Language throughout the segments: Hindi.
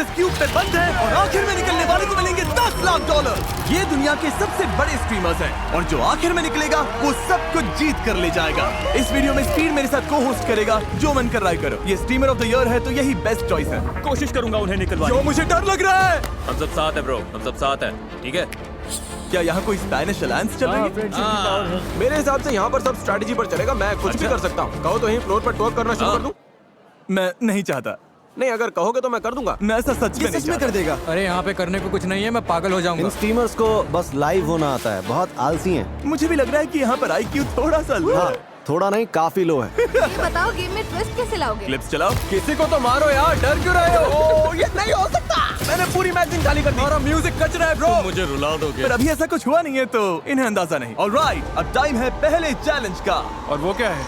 इस क्यूब पे बंद है और आखिर में निकलने वाले को मिलेंगे $10 लाख। ये दुनिया के सबसे बड़े स्ट्रीमर्स हैं और जो आखिर में निकलेगा वो सब कुछ जीत कर ले जाएगा। इस वीडियो में स्पीड मेरे साथ को होस्ट करेगा, जो मन कर रहा है करो। ये स्ट्रीमर ऑफ द ईयर है तो यही बेस्ट चॉइस है। कोशिश करूंगा उन्हें निकलवाने। जो मुझे डर लग रहा है। हम सब साथ है ब्रो, हम सब साथ है, ठीक है? क्या यहाँ कोई स्पेनिश अलायंस चल रही है? मेरे हिसाब से यहाँ पर सब स्ट्रैटेजी पर चलेगा। मैं कुछ भी कर सकता हूँ। कहो तो यहीं फ्लोर पर टॉक करना शुरू कर दूं? मैं नहीं चाहता। नहीं, अगर कहोगे तो मैं कर दूंगा। मैं ऐसा सच में नहीं कर देगा। अरे यहाँ पे करने को कुछ नहीं है, मैं पागल हो जाऊंगा। इन स्ट्रीमर्स को बस लाइव होना आता है, बहुत आलसी हैं। मुझे भी लग रहा है कि यहाँ पर IQ थोड़ा सा लो है। थोड़ा नहीं, काफी लो है। ये बताओ गेम में ट्विस्ट कैसे लाओगे? क्लिप्स चलाओ। किसी को तो मारो यार, डर क्यों रहे हो? ये नहीं हो सकता। मैंने पूरी मैगजीन खाली कर दी। हमारा म्यूजिक कच रहा है ब्रो। मुझे रुला दोगे? पर अभी ऐसा कुछ हुआ नहीं है तो इन्हें अंदाजा नहीं। ऑलराइट, अब टाइम है पहले चैलेंज का। और वो क्या है?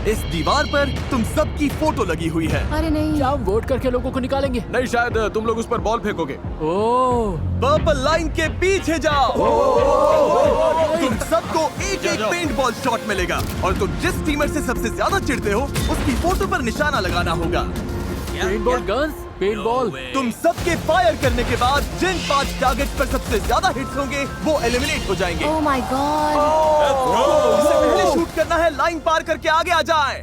इस दीवार पर तुम सबकी फोटो लगी हुई है। अरे नहीं, क्या हम वोट करके लोगों को निकालेंगे? नहीं, शायद तुम लोग उस पर बॉल फेंकोगे। ओह, पर्पल लाइन के पीछे जाओ। तुम सबको एक एक पेंट बॉल शॉट मिलेगा और तुम जिस स्ट्रीमर से सबसे ज्यादा चिढ़ते हो उसकी फोटो पर निशाना लगाना होगा। Paintball guns, paintball. तुम सबके फायर करने के बाद जिन 5 टारगेट पर सबसे ज्यादा हिट्स होंगे वो एलिमिनेट हो जाएंगे। Oh my God. जिसे पहले शूट करना है लाइन पार करके आगे आ जाए।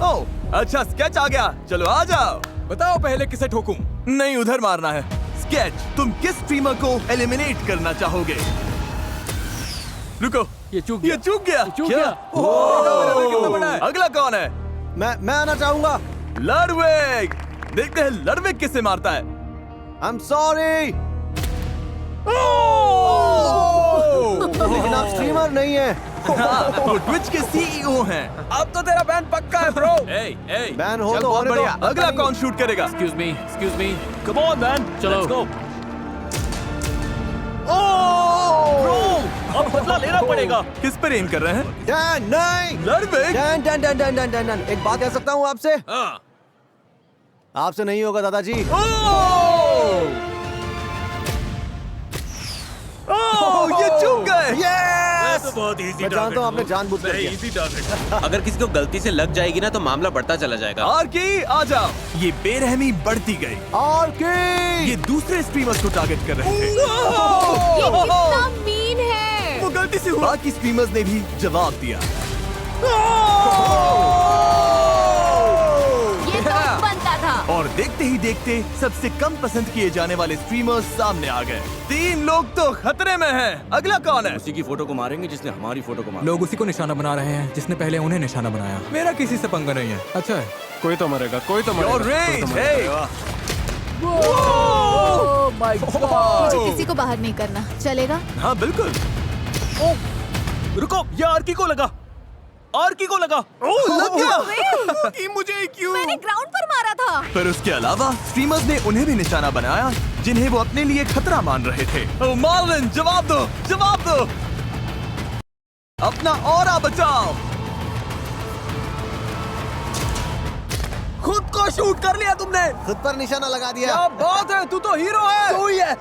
ओह अच्छा, स्केच आ गया। चलो आ जाओ। बताओ पहले किसे ठोकूं? नहीं, उधर मारना है। स्केच, तुम किस स्ट्रीमर को एलिमिनेट करना चाहोगे? रुको, ये चूक ये गया। चूक गया। चूक क्या? गया। कितना बड़ा है? अगला कौन है? मैं आना चाहूंगा। लडविग। देखते हैं लडविग किसे मारता है। आई एम सॉरी, लेकिन आप स्ट्रीमर नहीं है। वो ट्विच के CEO हैं। अब तो तेरा बैन पक्का है ब्रो। बैन हो चल, तो बहुत होने बढ़िया। दो। अगला कौन शूट करेगा? Excuse me. Come on man, चलो। Let's go. अब बदला लेना पड़ेगा। किस पर एम कर रहे हैं? डैन नहीं, Ludwig. Dan Dan Dan Dan Dan Dan Dan. एक बात कह सकता हूँ आपसे? आपसे नहीं होगा दादाजी। ये चूक गए। यस, बहुत इजी मैं जानता हूँ आपने जानबूझ कर किया। Easy target. अगर किसी को गलती से लग जाएगी ना तो मामला बढ़ता चला जाएगा। और की आ जाओ। ये बेरहमी बढ़ती गई। और की ये दूसरे स्ट्रीमर्स को टारगेट कर रहे थे। ये कितना मीन है। वो गलती से हुआ। बाकी स्ट्रीमर्स ने भी जवाब दिया। ये तो बनता था। और देखते ही देखते सबसे कम पसंद किए जाने वाले स्ट्रीमर्स सामने आ गए। 3 लोग तो खतरे में हैं। अगला कौन है? उसी की फोटो को मारेंगे जिसने हमारी फोटो को मारा। लोग उसी को निशाना बना रहे हैं जिसने पहले उन्हें निशाना बनाया। मेरा किसी से पंगा नहीं है। अच्छा है। कोई तो मरेगा, कोई तो Your मरेगा। rage, hey! Oh my God. मुझे किसी को बाहर नहीं करना चलेगा। हाँ बिल्कुल। रुको, ये आर्की को लगा। आर्की को लगा। लग गया। कि मुझे क्यों? मैंने ग्राउंड पर मारा था। पर उसके अलावा स्ट्रीमर्स ने उन्हें भी निशाना बनाया जिन्हें वो अपने लिए खतरा मान रहे थे। ओ मार्लिन, जवाब दो, जवाब दो। अपना ऑरा बचाओ। खुद को शूट कर लिया तुमने। खुद पर निशाना लगा दिया। क्या बात है, तू तो हीरो है। तू ही है।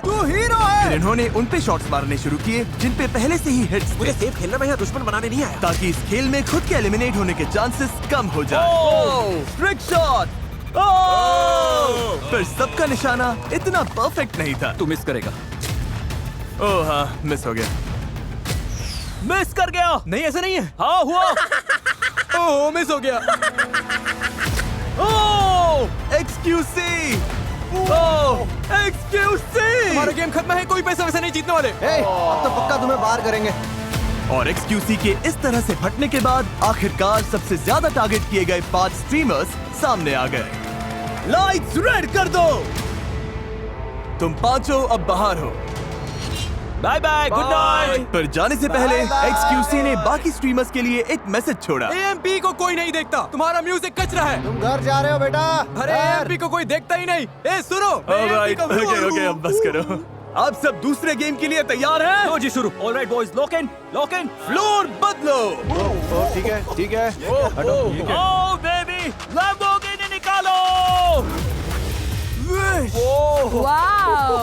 तू हीरो है। फिर इन्होंने उन पे शॉट्स मारने शुरू किए जिन पे पहले से ही हिट्स थे, मुझे सेफ खेलना, मैं यहाँ दुश्मन बनाने नहीं आया। ताकि इस खेल में खुद के एलिमिनेट होने के चांसेस कम हो जाए। Trick shot. पर सबका निशाना इतना परफेक्ट नहीं था। तू मिस करेगा। ओह हाँ, मिस हो गया। मिस कर गया। नहीं ऐसा नहीं है। हाँ हुआ। ओह मिस हो गया। ओह एक्सक्यूसी। ओह एक्सक्यूसी। हमारा गेम खत्म है, कोई पैसा वैसा नहीं जीतने वाले। अब तो पक्का तुम्हें बाहर करेंगे। और एक्सक्यूसी के इस तरह से फटने के बाद आखिरकार सबसे ज्यादा टारगेट किए गए 5 स्ट्रीमर्स सामने आ गए। लाइट्स रेड कर दो। तुम पांचों अब बाहर हो। Bye bye, good night. पर जाने से पहले एक्सक्यूसी ने बाकी स्ट्रीमर्स के लिए एक मैसेज छोड़ा। AMP को कोई नहीं देखता, तुम्हारा म्यूजिक कच रहा है। तुम घर जा रहे हो बेटा। अरे AMP को कोई देखता ही नहीं। ए सुनो, ऑलराइट, AMP को- ओके अब बस करो। आप सब दूसरे गेम के लिए तैयार हैं? लो जी शुरू। Alright boys, lock in. Floor बदलो। ठीक है ठीक है। हटो। ओह बेबी, लैम्बोर्गिनी निकालो। वाओ।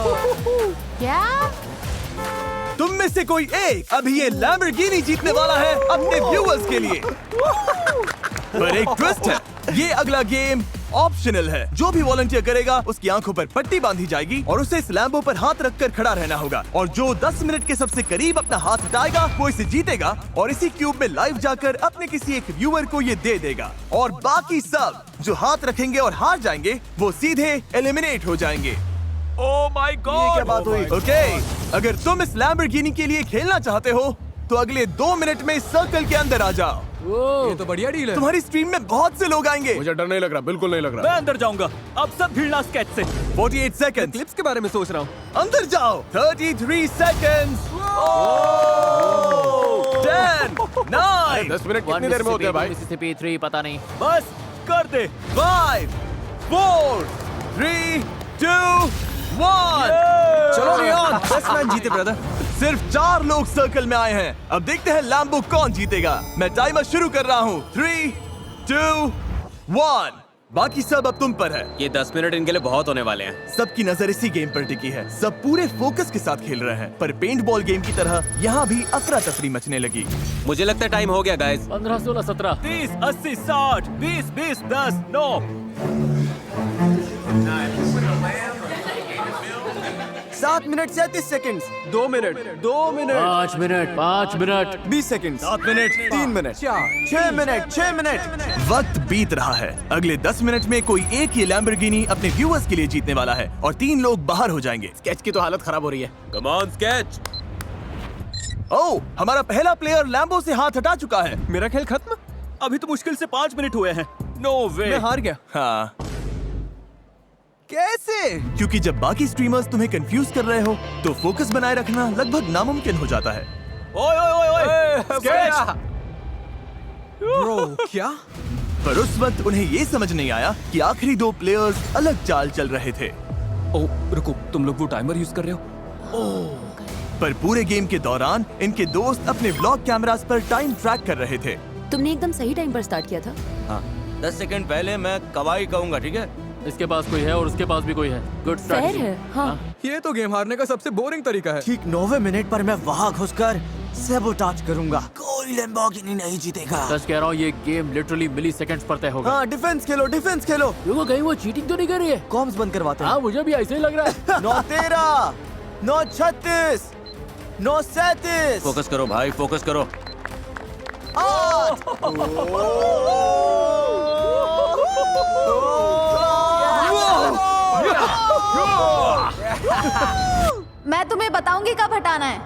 क्या? तुम में से कोई एक अभी ये लैम्बोर्गिनी जीतने वाला है अपने व्यूअर्स के लिए। पर एक ट्विस्ट है, ये अगला गेम ऑप्शनल है। जो भी वॉलंटियर करेगा उसकी आंखों पर पट्टी बांधी जाएगी और उसे इस लैम्बो पर हाथ रखकर खड़ा रहना होगा, और जो 10 मिनट के सबसे करीब अपना हाथ हटाएगा वो इसे जीतेगा और इसी क्यूब में लाइव जाकर अपने किसी एक व्यूअर को ये दे देगा, और बाकी सब जो हाथ रखेंगे और हार जाएंगे वो सीधे एलिमिनेट हो जाएंगे। ओह माय ये गॉड, क्या बात हुई? ओके, अगर तुम इस लैम्बोर्गिनी के लिए खेलना चाहते हो तो अगले 2 मिनट में इस सर्कल के अंदर आ जाओ। ये तो बढ़िया डील है। तुम्हारी स्ट्रीम में बहुत से लोग आएंगे। मुझे डर नहीं लग रहा, बिल्कुल नहीं लग रहा। मैं अंदर जाऊंगा, अब सब भिड़ना स्केच से। 48 सेकंड्स, क्लिप्स के बारे में सोच रहा हूँ। अंदर जाओ। 33 सेकंड्स, 10, 9, 10 मिनट कितनी देर में होते हैं भाई? मिसिसिपी 3 पता नहीं। बस कर दे। 5, 4, 3, 2, 1। चलो रियान, 10 मैच जीते ब्रदर। सिर्फ 4 लोग सर्कल में आए हैं। अब देखते हैं लैम्बो कौन जीतेगा। मैं टाइमर शुरू कर रहा हूँ। 3, 2, 1। बाकी सब अब तुम पर है। ये 10 मिनट इनके लिए बहुत होने वाले हैं। सबकी नजर इसी गेम पर टिकी है। सब पूरे फोकस के साथ खेल रहे हैं, पर पेंट बॉल गेम की तरह यहाँ भी अफरा तफरी मचने लगी। मुझे लगता है टाइम हो गया guys. 15, 16, 17, 30, 80, 60, 20, 20, 10, 9। 7 minute 37 seconds, 2 minute, 2 minute, 5 minute, 5 minute, 20 seconds, 7 minute, 3 minute, 6 minute, 6 minute. वक्त बीत रहा है। अगले 10 मिनट में कोई एक ही लैम्बोर्गिनी अपने व्यूअर्स के लिए जीतने वाला है और 3 लोग बाहर हो जाएंगे। स्केच की तो हालत खराब हो रही है। Come on sketch. ओह, हमारा पहला प्लेयर लैम्बो से हाथ हटा चुका है। मेरा खेल खत्म? अभी तो मुश्किल से 5 मिनट हुए हैं। नो वे। मैं हार गया। हाँ, कैसे? क्योंकि जब बाकी स्ट्रीमर्स तुम्हें कंफ्यूज कर रहे हो तो फोकस बनाए रखना लगभग नामुमकिन हो जाता है। ओए ओए ओए ओए, स्केच। ब्रो, क्या? पर उस वक्त उन्हें ये समझ नहीं आया कि आखिरी 2 प्लेयर्स अलग चाल चल रहे थे। ओह रुको, तुम लोग वो टाइमर यूज कर रहे हो? पर पूरे गेम के दौरान इनके दोस्त अपने व्लॉग कैमरास पर टाइम ट्रैक कर रहे थे। तुमने एकदम सही टाइम पर स्टार्ट किया था। हाँ, 10 सेकंड पहले मैं कवाई कहूंगा, ठीक है? इसके पास कोई है और उसके पास भी कोई है। Good fair strategy. है, हाँ। ये तो गेम हारने का सबसे बोरिंग तरीका है। ठीक 9वें मिनट पर मैं वहाँ घुसकर सैबोटाज करूंगा। कोई लैम्बोर्गिनी नहीं जीतेगा। सच कह रहा हूँ, ये गेम लिटरली मिली सेकंड्स पर तय होगा। हाँ, डिफेंस खेलो, डिफेंस खेलो। रुको, कहीं वो चीटिंग तो नहीं कर रही है? कॉम्स बंद करवाते हैं। हाँ, मुझे भी ऐसे ही लग रहा है। 9-13, 9-36, 9-37। फोकस करो भाई, फोकस करो। मैं तुम्हें बताऊंगी कब हटाना है।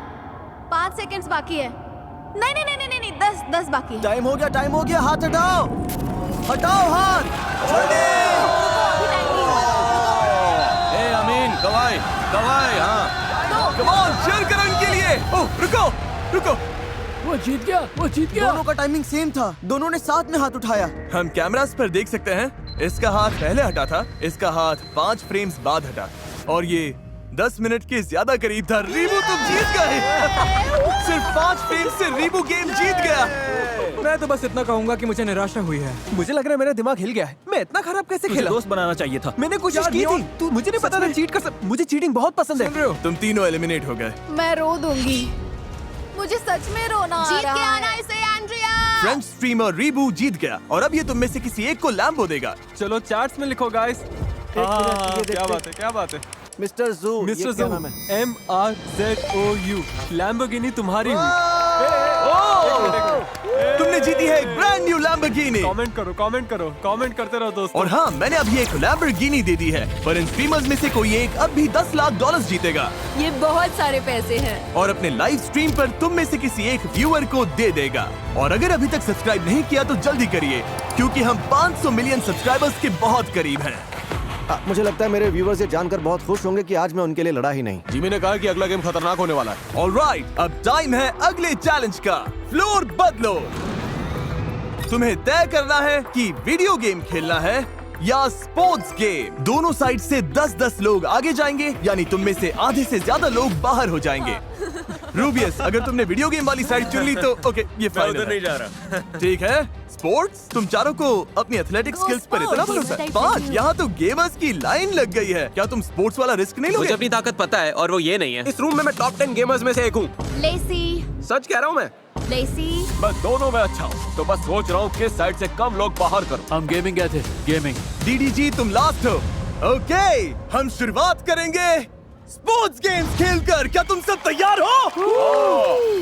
5 सेकंड्स बाकी है। नहीं नहीं नहीं नहीं नहीं, 10 बाकी है। टाइम हो गया, टाइम हो गया। हाथ हटाओ, हटाओ हाथ। जल्दी। ए अमीन, कवाई, कवाई, हाँ। कम ऑन, cheer करो इनके लिए। ओह, रुको, रुको। वो जीत गया, वो जीत गया। दोनों का टाइमिंग सेम था। दोनों ने साथ में हाथ उठाया। हम कैमरास पर देख सकते हैं, इसका हाथ पहले हटा था, इसका हाथ 5 फ्रेम्स बाद हटा, और ये 10 मिनट के ज्यादा करीब था। रीबू तुम जीत गए। सिर्फ 5 फ्रेम्स से रीबू गेम जीत गया। मैं तो बस इतना कहूंगा कि मुझे निराशा हुई है। मुझे लग रहा है मेरा दिमाग हिल गया है। मैं इतना खराब कैसे खेला? दोस्त बनाना चाहिए था। मैंने कोशिश की थी। तू मुझे नहीं पता था चीट कर मुझे चीटिंग बहुत पसंद सुन रहे है। हो? तुम तीनों एलिमिनेट हो गए। मैं रो दूंगी। मुझे सच में रोना आ जीत रहा के है। आना इसे, एंड्रिया। फ्रेंच स्ट्रीमर रीबू जीत गया और अब ये तुम में से किसी एक को लैम्बो देगा। चलो चैट्स में लिखो गाइस। क्या बात है, क्या बात है? मिस्टर जू, मिस्टर ये क्या जू, नाम है? MRZOU, लैम्बोर्गिनी तुम्हारी हुई। तुमने जीती है एक ब्रांड न्यू लैम्बोर्गिनी। कमेंट करो, कमेंट करो, कमेंट करते रहो दोस्तों। और हाँ, मैंने अभी एक लैम्बोर्गिनी दे दी है, पर इन स्ट्रीमर्स में से कोई एक अब भी $10 लाख जीतेगा ये बहुत सारे पैसे हैं। और अपने लाइव स्ट्रीम पर तुम में से किसी एक व्यूअर को दे देगा। और अगर अभी तक सब्सक्राइब नहीं किया तो जल्दी करिए, क्योंकि हम 500 मिलियन सब्सक्राइबर्स के बहुत करीब हैं। मुझे लगता है मेरे व्यूवर्स ये जानकर बहुत खुश होंगे कि आज मैं उनके लिए लड़ा ही नहीं। जिमी ने कहा कि अगला गेम खतरनाक होने वाला है। ऑलराइट, अब टाइम है अगले चैलेंज का। फ्लोर बदलो। तुम्हें तय करना है कि वीडियो गेम खेलना है या स्पोर्ट्स गेम। दोनों साइड से 10-10 लोग आगे जाएंगे, यानी तुम में से आधे से ज्यादा लोग बाहर हो जाएंगे। रूबियस, अगर तुमने वीडियो गेम वाली साइड चुन ली तो ओके, ये फाइनल है। जा रहा। ठीक है। स्पोर्ट्स, तुम चारों को अपनी एथलेटिक स्किल्स पर इतना भरोसा है? 5, यहाँ तो गेमर्स की लाइन लग गई है। क्या तुम स्पोर्ट्स वाला रिस्क नहीं मुझे लोगे? अपनी ताकत पता है और वो ये नहीं है। इस रूम में मैं टॉप 10 गेमर्स में से एक हूँ। लेसी, सच कह रहा हूँ मैं। लेसी मैं दोनों में अच्छा हूँ, तो बस सोच रहा हूँ किस साइड से कम लोग बाहर करूँ। हम गेमिंग गए थे, गेमिंग। डीडीजी तुम लास्ट हो। ओके, हम शुरुआत करेंगे स्पोर्ट्स गेम्स खेलकर। क्या तुम सब तैयार हो?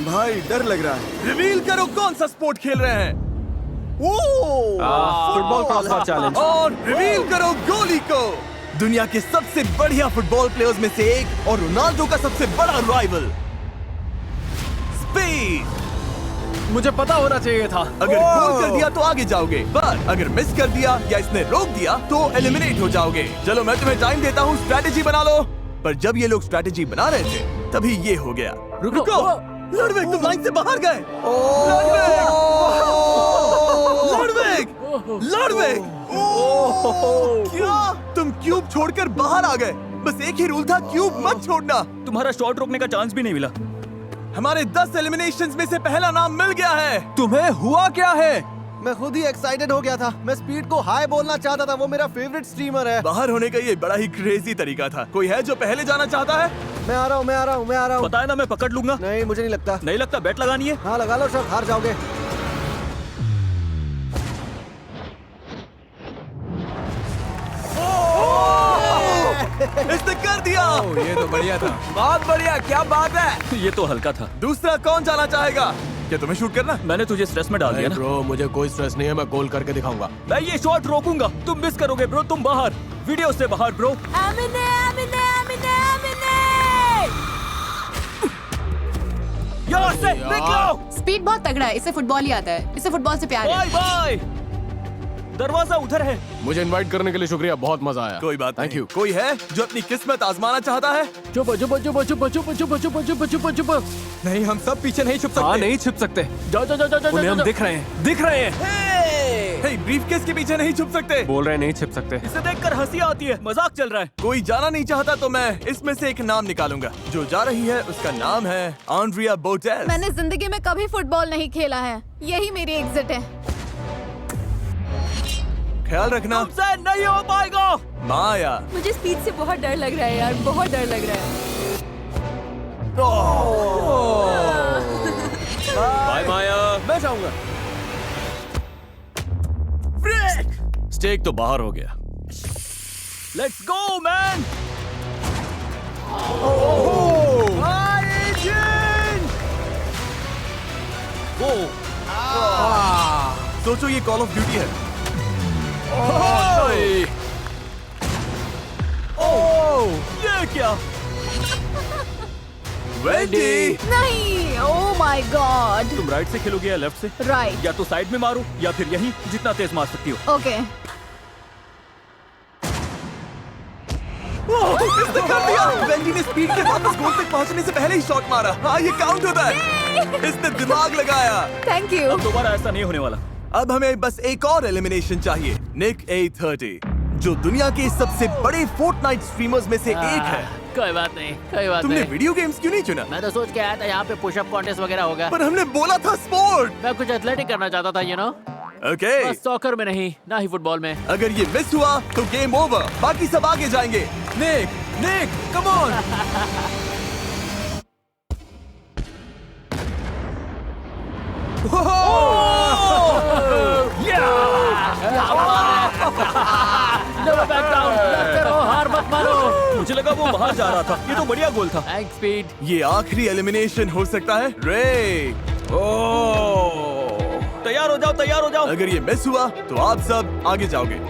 भाई डर लग रहा है। रिवील करो कौन सा स्पोर्ट खेल रहे हैं। Football crossbar challenge. और रिवील करो गोली को। दुनिया के सबसे बढ़िया फुटबॉल प्लेयर्स में से एक और रोनाल्डो का सबसे बड़ा राइवल स्पेन। मुझे पता होना चाहिए था। अगर गोल कर दिया तो आगे जाओगे, पर अगर मिस कर दिया या इसने रोक दिया तो एलिमिनेट हो जाओगे। चलो मैं तुम्हें टाइम देता हूँ, स्ट्रैटेजी बना लो। पर जब ये लोग स्ट्रैटेजी बना रहे थे तभी ये हो गया। रुको, लड़वेग तुम लाइन से बाहर गए। लड़वेग क्या तुम क्यूब छोड़कर बाहर आ गए? बस एक ही रूल था, क्यूब मत छोड़ना। तुम्हारा शॉट रोकने का चांस भी नहीं मिला। हमारे 10 एलिमिनेशंस में से पहला नाम मिल गया है। तुम्हें हुआ क्या है? मैं खुद ही एक्साइटेड हो गया था। मैं स्पीड को हाय बोलना चाहता था, वो मेरा फेवरेट स्ट्रीमर है। बाहर होने का ये बड़ा ही क्रेजी तरीका था। कोई है जो पहले जाना चाहता है? मैं आ रहा हूँ। पता है ना, मैं पकड़ लूंगा। नहीं मुझे नहीं लगता। नहीं लगता? बैट लगानी है। हाँ लगा लो, सब हार जाओगे। इसने कर दिया। ये तो बढ़िया था। बहुत बढ़िया, क्या बात है। ये तो हल्का था। दूसरा कौन जाना चाहेगा? क्या तुम्हें शूट करना? मैंने तुझे स्ट्रेस में डाल दिया ना। ब्रो मुझे कोई स्ट्रेस नहीं है, मैं गोल करके दिखाऊंगा। मैं ये शॉट रोकूंगा, तुम मिस करोगे ब्रो। तुम बाहर, वीडियो से बाहर ब्रो। यहाँ से निकलो। स्पीड बहुत तगड़ा है, इसे फुटबॉल ही आता है, इसे फुटबॉल से प्यार है। Bye bye. दरवाजा उधर है। मुझे इनवाइट करने के लिए शुक्रिया, बहुत मजा आया। कोई बात थैंक नहीं। यू। कोई है जो अपनी किस्मत आजमाना चाहता है? चुप चुप चुप चुप चुप चुप चुप चुप चुप चुप। नहीं, हम सब पीछे नहीं छुप सकते। हाँ नहीं छिप सकते, जाओ जाओ जाओ जाओ। उन्हें हम दिख रहे हैं। हे, ब्रीफकेस के पीछे नहीं छुप सकते। बोल रहे नहीं छिप सकते। इसे देखकर हंसी आती है, मजाक चल रहा है। कोई जाना नहीं चाहता तो मैं इसमें से एक नाम निकालूंगा। जो जा रही है उसका नाम है आंड्रिया बोटेस। मैंने जिंदगी में कभी फुटबॉल नहीं खेला है, यही मेरी एग्जिट है। ख्याल रखना। तुमसे नहीं हो पाएगा। माया। मुझे स्पीड से बहुत डर लग रहा है यार, बहुत डर लग रहा है। बाय माया। मैं जाऊंगा। स्टेक तो बाहर हो गया। Let's go man. सोचो ये कॉल ऑफ ड्यूटी है। ये क्या? वेंडी। नहीं, ओह माय गॉड। तुम राइट से खेलोगे या लेफ्ट से? राइट। या तो साइड में मारो या फिर यहीं, जितना तेज मार सकती हो। ओके। इसने कर दिया। वेंडी ने स्पीड के वापस गोल तक पहुंचने से पहले ही शॉट मारा। हाँ ये काउंट होता है। इसने दिमाग लगाया। Thank you. अब दोबारा ऐसा नहीं होने वाला। अब हमें बस एक और एलिमिनेशन चाहिए। निक A30 जो दुनिया के सबसे बड़े फोर्टनाइट स्ट्रीमर्स में से एक है। कोई बात नहीं, कोई बात तुमने नहीं। वीडियो गेम्स क्यों नहीं चुना? मैं तो सोच के आया था यहाँ पे पुशअप कॉन्टेस्ट वगैरह होगा। पर हमने बोला था स्पोर्ट। मैं कुछ एथलेटिक करना चाहता था, यू नो। ओके। बस सॉकर में नहीं, ना ही फुटबॉल में। अगर ये मिस हुआ तो गेम ओवर, बाकी सब आगे जाएंगे। Nick, come on. Never back down, लड़ते रहो, हार मत मानो। मुझे लगा वो बाहर जा रहा था। ये तो बढ़िया गोल था। Thanks speed. ये आखिरी एलिमिनेशन हो सकता है। रे, तैयार हो जाओ, तैयार हो जाओ। अगर ये मिस हुआ तो आप सब आगे जाओगे।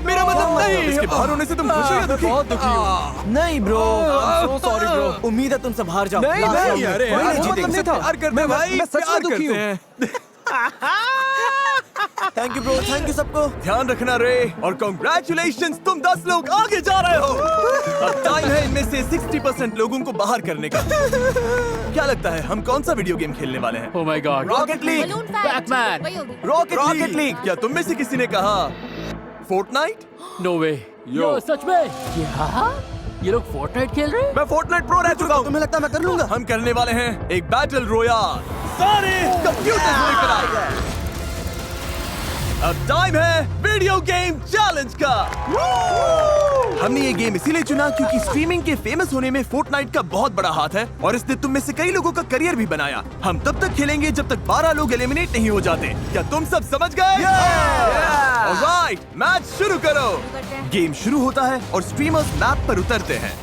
मेरा मतलब नहीं। इसके बाहर होने से तुम खुश हो या दुखी? बहुत दुखी हूँ। नहीं ब्रो, सॉरी ब्रो। उम्मीद है तुम सब हार जाओ। नहीं, Last round अरे में। यार, जीतेंगे। तुमसे प्यार करते हैं भाई, मैं सच प्यार में दुखी करते हूँ। हैं। Thank you bro, thank you सबको। ध्यान रखना रे, और कांग्रेचुलेशंस, तुम 10 लोग आगे जा रहे हो। अब टाइम है इनमें से 60% लोगों को बाहर करने का। क्या लगता है हम कौन सा वीडियो गेम खेलने वाले हैं? Oh my God. Rocket league. Batman. Rocket league. क्या तुम में से किसी ने कहा फोर्टनाइट? No way. यो सच में? क्या? ये लोग फोर्टनाइट खेल रहे हैं? मैं फोर्टनाइट प्रो रह चुका हूँ। तुम्हें लगता है मैं कर लूंगा? हम करने वाले हैं एक बैटल रोयाल। सारे कंप्यूटर्स लेकर आए। अब टाइम है वीडियो गेम चैलेंज का। हमने ये गेम इसीलिए चुना क्योंकि स्ट्रीमिंग के फेमस होने में फोर्टनाइट का बहुत बड़ा हाथ है और इसने तुम में से कई लोगों का करियर भी बनाया। हम तब तक खेलेंगे जब तक 12 लोग एलिमिनेट नहीं हो जाते। क्या तुम सब समझ गए? ऑलराइट, मैच शुरू करो। गेम शुरू होता है और स्ट्रीमर्स मैप पर उतरते हैं।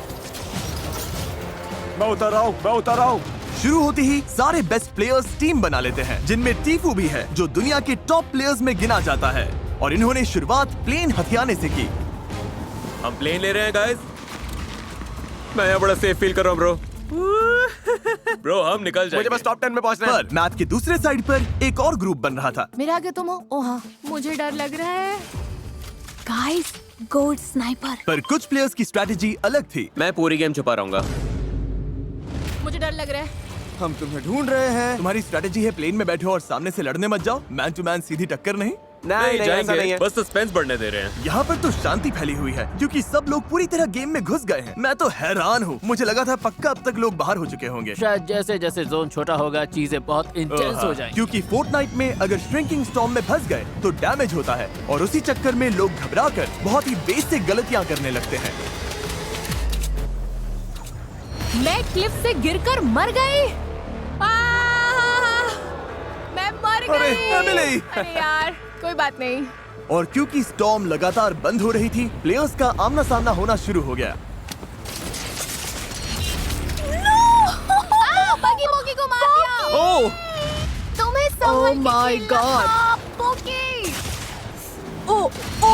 मैं उतर रहा हूँ। शुरू होते ही सारे बेस्ट प्लेयर्स टीम बना लेते हैं, जिनमें टीफू भी है जो दुनिया के टॉप प्लेयर्स में गिना जाता है। और इन्होंने शुरुआत प्लेन हथियाने से की। हम प्लेन ले रहे हैं गाइस। मैं यहाँ बड़ा सेफ फील कर रहा हूँ ब्रो। ब्रो हम निकल जाएंगे। मुझे बस टॉप 10 में पहुंचना है। पर मैप के दूसरे साइड पर एक और ग्रुप बन रहा था। मेरे आगे तुम हो। ओ हाँ, मुझे डर लग रहा है। Guys, gold sniper. पर कुछ प्लेयर्स की स्ट्रैटेजी अलग थी। मैं पूरी गेम छुपा रहूंगा। मुझे डर लग रहा है। हम तुम्हें ढूंढ रहे हैं। तुम्हारी स्ट्रैटेजी है प्लेन में बैठो और सामने से लड़ने मत जाओ। मैन टू मैन सीधी टक्कर नहीं। नहीं ऐसा नहीं जाएंगे, है। बस सस्पेंस बढ़ने दे रहे हैं। यहाँ पर तो शांति फैली हुई है क्योंकि सब लोग पूरी तरह गेम में घुस गए हैं। मैं तो हैरान हूँ। मुझे लगा था पक्का अब तक लोग बाहर हो चुके होंगे। शायद जैसे जैसे जोन छोटा होगा चीजें बहुत इंटेंस हो जाएंगी। क्योंकि फोर्टनाइट में अगर श्रिंकिंग स्टॉर्म में फंस गए तो डैमेज होता है और उसी चक्कर में लोग घबराकर बहुत ही बेसिक गलतियाँ करने लगते हैं। मैं क्लिफ से गिरकर मर गई। मैं मर अरे, गई। एमिली! अरे यार, कोई बात नहीं। और क्योंकि स्टॉर्म लगातार बंद हो रही थी, प्लेयर्स का आमना सामना होना शुरू हो गया। बगी बोगी को मार दिया। ओह! तुम्हें संभल के my खेलना God! था, बोगी। ओ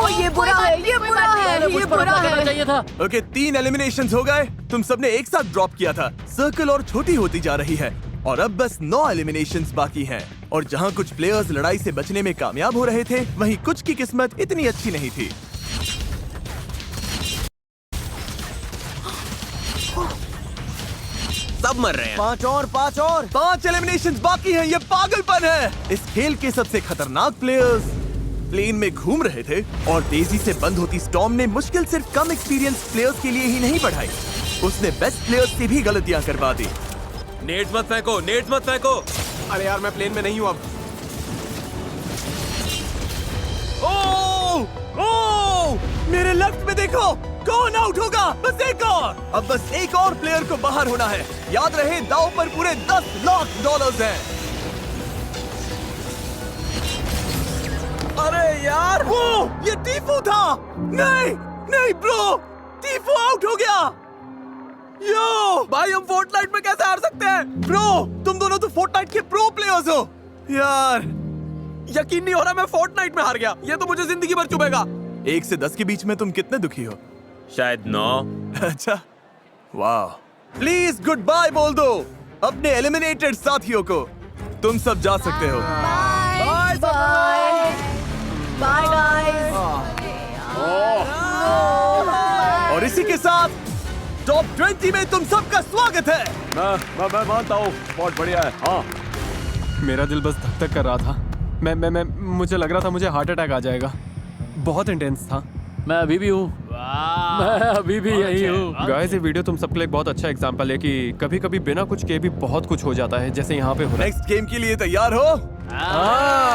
ये बुरा है, ये बुरा है, ये बुरा है। चाहिए था। ओके, 3 एलिमिनेशंस हो गए। तुम सबने एक साथ ड्रॉप किया था। सर्कल और छोटी होती जा रही है और अब बस 9 एलिमिनेशंस बाकी हैं। और जहां कुछ प्लेयर्स लड़ाई से बचने में कामयाब हो रहे थे, वहीं कुछ की किस्मत इतनी अच्छी नहीं थी। सब मर रहे हैं। 5 एलिमिनेशंस बाकी हैं। ये पागलपन है। इस खेल के सबसे खतरनाक प्लेयर्स प्लेन में घूम रहे थे और तेजी से बंद होती स्टॉर्म ने मुश्किल सिर्फ कम एक्सपीरियंस प्लेयर्स के लिए ही नहीं बढ़ाई, उसने बेस्ट प्लेयर्स से भी गलतियां करवा दी। नेट्स मत फेंको, नेट्स मत फेंको। अरे यार मैं प्लेन में नहीं हूँ अब। मेरे लेफ्ट में देखो, कौन आउट होगा? बस एक और। अब बस एक और प्लेयर को बाहर होना है। याद रहे, दांव पर पूरे $10 लाख हैं। अरे यार वो ये टीफू था। नहीं नहीं ब्रो, टीफू आउट हो गया। यो भाई, हम फोर्टनाइट में कैसे हार सकते हैं? ब्रो, तुम दोनों तो फोर्टनाइट के प्रो प्लेयर्स हो। यार यकीन नहीं हो रहा, मैं फोर्टनाइट में हार गया। ये तो मुझे जिंदगी भर चुभेगा। 1 से 10 के बीच में तुम कितने दुखी हो? शायद 9। अच्छा, वाह। प्लीज गुड बाय बोल दो अपने एलिमिनेटेड साथियों को। तुम सब जा सकते हो। Bye bye bye guys. और इसी के साथ टॉप 20 में तुम सबका स्वागत है। मैं मानता हूँ, बहुत बढ़िया है। हाँ, मेरा दिल बस धक धक कर रहा था। मैं मुझे लग रहा था मुझे हार्ट अटैक आ जाएगा। बहुत इंटेंस था। मैं अभी भी हूँ। मैं अभी भी यही हूँ। गाइस, ये वीडियो तुम सबके लिए एक बहुत अच्छा एग्जांपल है कि कभी कभी बिना कुछ किए भी बहुत कुछ हो जाता है, जैसे यहाँ पे हो रहा है। नेक्स्ट गेम के लिए तैयार हो?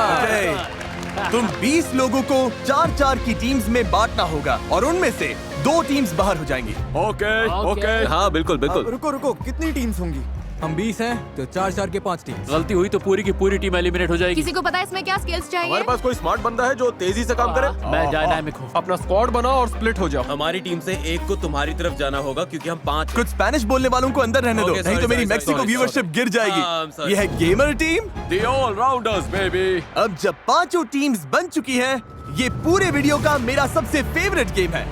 ओके। तुम 20 लोगों को 4-4 की टीम्स में बांटना होगा और उनमें से 2 टीम्स बाहर हो जाएंगी। ओके। हाँ बिल्कुल बिल्कुल। रुको, कितनी टीम्स होंगी? हम 20 हैं तो 4-4 के 5 टीम। गलती हुई तो पूरी की पूरी टीम एलिमिनेट हो जाएगी। किसी को पता है इसमें क्या स्किल्स चाहिए? हमारे पास कोई स्मार्ट बंदा है जो तेजी से काम करे? मैं डायनामिक हूँ। अपना स्क्वाड बनाओ और स्प्लिट हो जाओ। हमारी टीम से एक को तुम्हारी तरफ जाना होगा क्योंकि हम 5 कुछ स्पेनिश बोलने वालों को अंदर रहने दो, Okay, नहीं तो sorry, मेरी sorry, मैक्सिको sorry, व्यूअरशिप गिर I'm जाएगी। sorry. ये है gamer team. The all-rounders, baby. अब जब 5 टीम्स बन चुकी हैं, ये पूरे वीडियो का मेरा सबसे फेवरेट गेम है।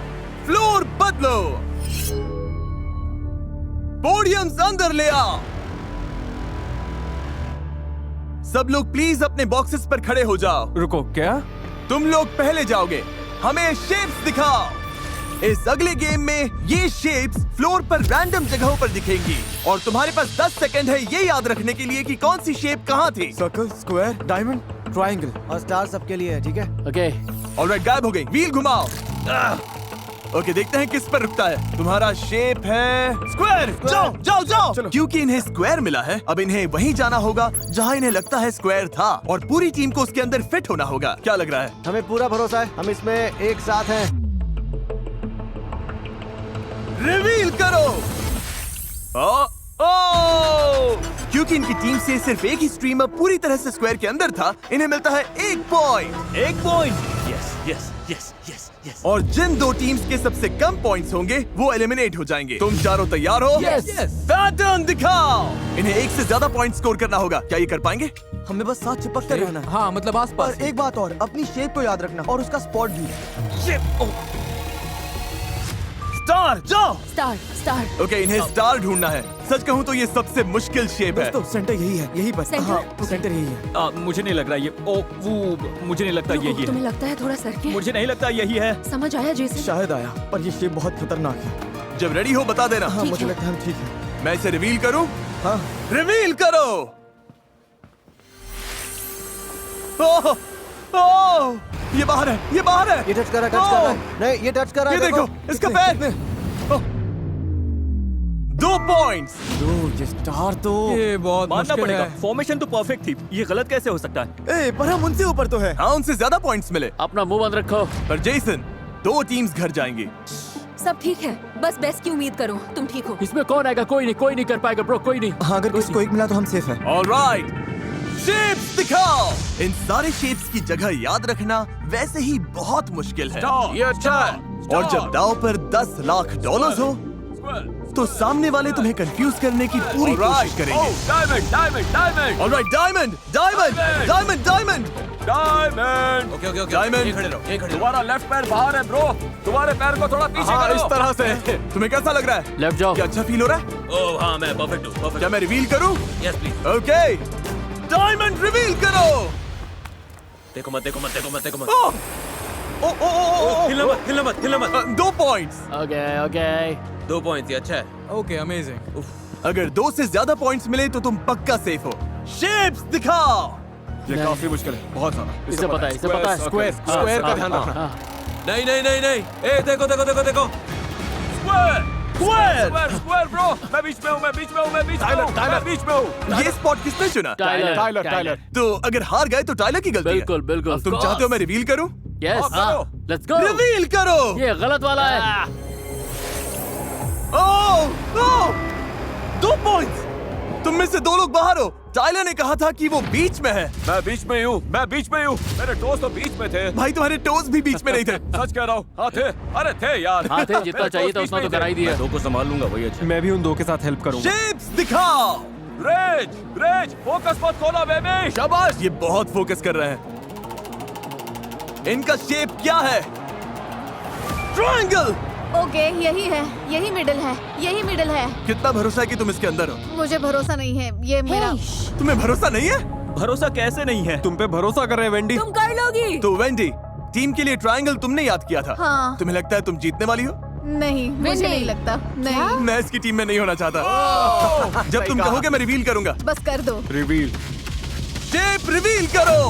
फ्लोर बदलो, पोडियम्स अंदर ले आओ। सब लोग प्लीज अपने बॉक्सेस पर खड़े हो जाओ। रुको, क्या? तुम लोग पहले जाओगे, हमें शेप्स दिखाओ। इस अगले गेम में ये शेप्स फ्लोर पर रैंडम जगहों पर दिखेंगी और तुम्हारे पास 10 सेकंड है ये याद रखने के लिए कि कौन सी शेप कहाँ थी। सर्कल, स्क्वायर, डायमंड, ट्रायंगल और स्टार सबके लिए है, ठीक है? ओके। ऑलराइट, गायब हो गई। व्हील घुमाओ। ओके, देखते हैं किस पर रुकता है। तुम्हारा शेप है स्क्वायर। जाओ जाओ जाओ। क्योंकि इन्हें स्क्वायर मिला है, अब इन्हें वहीं जाना होगा जहां इन्हें लगता है स्क्वायर था, और पूरी टीम को उसके अंदर फिट होना होगा। क्या लग रहा है? हमें पूरा भरोसा है, हम इसमें एक साथ हैं। रिवील करो। ओ क्योंकि इनकी टीम से सिर्फ एक ही स्ट्रीमर पूरी तरह से स्क्वायर के अंदर था, इन्हें मिलता है 1 point. 1 point. Yes yes yes yes yes. और जिन 2 टीम्स के सबसे कम पॉइंट्स होंगे वो एलिमिनेट हो जाएंगे। तुम चारों तैयार हो? Yes. पैटर्न दिखाओ। इन्हें 1 से ज्यादा पॉइंट स्कोर करना होगा। क्या ये कर पाएंगे? हमें बस साथ चिपक कर रहना है। हाँ मतलब आसपास। पर एक बात और, अपनी शेप को याद रखना और उसका स्पॉट भी। स्टार जाओ। स्टार ओके, इन्हें स्टार ढूंढना है। सच कहूँ तो ये सबसे मुश्किल शेप है। दोस्तों सेंटर यही है, यही बस। सेंटर? हाँ, सेंटर यही है। मुझे नहीं लग रहा ये। ओ वो मुझे नहीं लगता यही तुम्हें है। लगता है थोड़ा सर के? मुझे नहीं लगता यही है। समझ आया जैसे? शायद आया, पर ये शेप बहुत खतरनाक है। जब रेडी हो बता देना। हाँ, ठीक मुझे है। लगता है हम ठीक है। मैं इसे रिवील करूं? हाँ, रिवील करो। ओह ओह, ये बाहर है, ये बाहर है। ये टच कर रहा है, टच कर रहा है। नहीं, ये टच कर रहा है। ये देखो, इसका पैर। 2 पॉइंट्स। ये स्टार तो ये बहुत मानना मुश्किल पड़ेगा, है। फॉर्मेशन तो परफेक्ट थी। ये गलत कैसे हो सकता है? पर हम उनसे ऊपर तो है। हाँ, उनसे ज्यादा पॉइंट्स मिले। अपना मुंह बंद रखो। पर जेसन, 2 टीम्स घर जाएंगी। सब ठीक है, बस बेस्ट की उम्मीद करो। तुम ठीक हो? इसमें कौन आएगा? कोई नहीं कर पाएगा ब्रो, कोई नहीं। हाँ, अगर किसी को एक मिला तो हम सेफ हैं। ऑलराइट, शेप्स दिखाओ। इन सारे शेप्स की जगह याद रखना वैसे ही बहुत मुश्किल है। ये अच्छा है। और जब दाव पर $10 लाख हो तो सामने वाले तुम्हें कंफ्यूज करने की पूरी कोशिश करेंगे। Diamond diamond diamond alright, diamond diamond diamond diamond diamond. Okay okay okay. Diamond. ये खड़े रहो, ये खड़े रहो। तुम्हारा लेफ्ट पैर बाहर है ब्रो। तुम्हारे पैर को थोड़ा पीछे हाँ, करो। इस तरह से। तुम्हें कैसा लग रहा है? लेफ्ट जाओ। क्या अच्छा फील हो रहा है? ओह हाँ, मैं परफेक्ट हूँ, परफेक्ट। क्या मैं रिवील करूं? Yes please. Okay, diamond reveal करो। देखो मत, देखो मत, देखो मत, देखो मत। ओ ओ ओ ओ हिलना मत, हिलना मत, हिलना मत। 2 पॉइंट्स। ओके 2 पॉइंट्स, ये अच्छा है। Okay amazing. अगर 2 से ज्यादा पॉइंट्स मिले तो तुम पक्का सेफ हो। शेप्स दिखाओ। ये काफी मुश्किल है, बहुत सारा। इसे पता है, इसे पता है। स्क्वायर स्क्वायर का ध्यान रखना। नहीं नहीं नहीं नहीं। ए देखो देखो देखो देखो। Square square. Square square bro. मैं बीच में हूँ, मैं बीच में हूँ, मैं बीच में हूँ, मैं बीच में हूँ। ये स्पॉट किसने चुना? टाइलर। तो अगर हार गए तो टाइलर की गलती है। बिल्कुल बिल्कुल। तुम चाहते हो मैं रिवील करूं? यस, करो। Let's go. रिवील करो। ये गलत वाला है। ओह 2 पॉइंट्स। तुम में से 2 लोग बाहर हो। टाइलर ने कहा था कि वो बीच में है। मैं बीच में हूँ, मैं बीच में हूँ। मेरे टोस तो बीच में थे। भाई तुम्हारे टोज भी बीच में नहीं थे। सच कह रहा हूँ। हाँ थे, अरे थे यार। हाँ थे, जितना चाहिए था उतना तो करा ही दिया। दो को संभाल लूंगा, वही अच्छा। मैं भी उन 2 के साथ हेल्प करूंगा। शेप्स दिखाओ। रेज रेज, फोकस मत खोना बेबी। शाबाश, ये बहुत फोकस कर रहे हैं। इनका शेप क्या है? ट्रायंगल। ओके, यही है, यही मिडिल है, यही मिडिल है। कितना भरोसा है कि तुम इसके अंदर हो? मुझे भरोसा नहीं है, ये मेरा। तुम्हें भरोसा नहीं है? भरोसा कैसे नहीं है? तुम पे भरोसा कर रहे हैं वेंडी। तुम कर लोगी। तो वेंडी, टीम के लिए ट्रायंगल तुमने याद किया था। हाँ। तुम्हें लगता है तुम जीतने वाली हो? नहीं, मुझे नहीं लगता। नहीं, मैं इसकी टीम में नहीं होना चाहता। जब तुम कहोगे मैं रिवील करूंगा। बस कर दो। रिवील। शेप रिवील करो।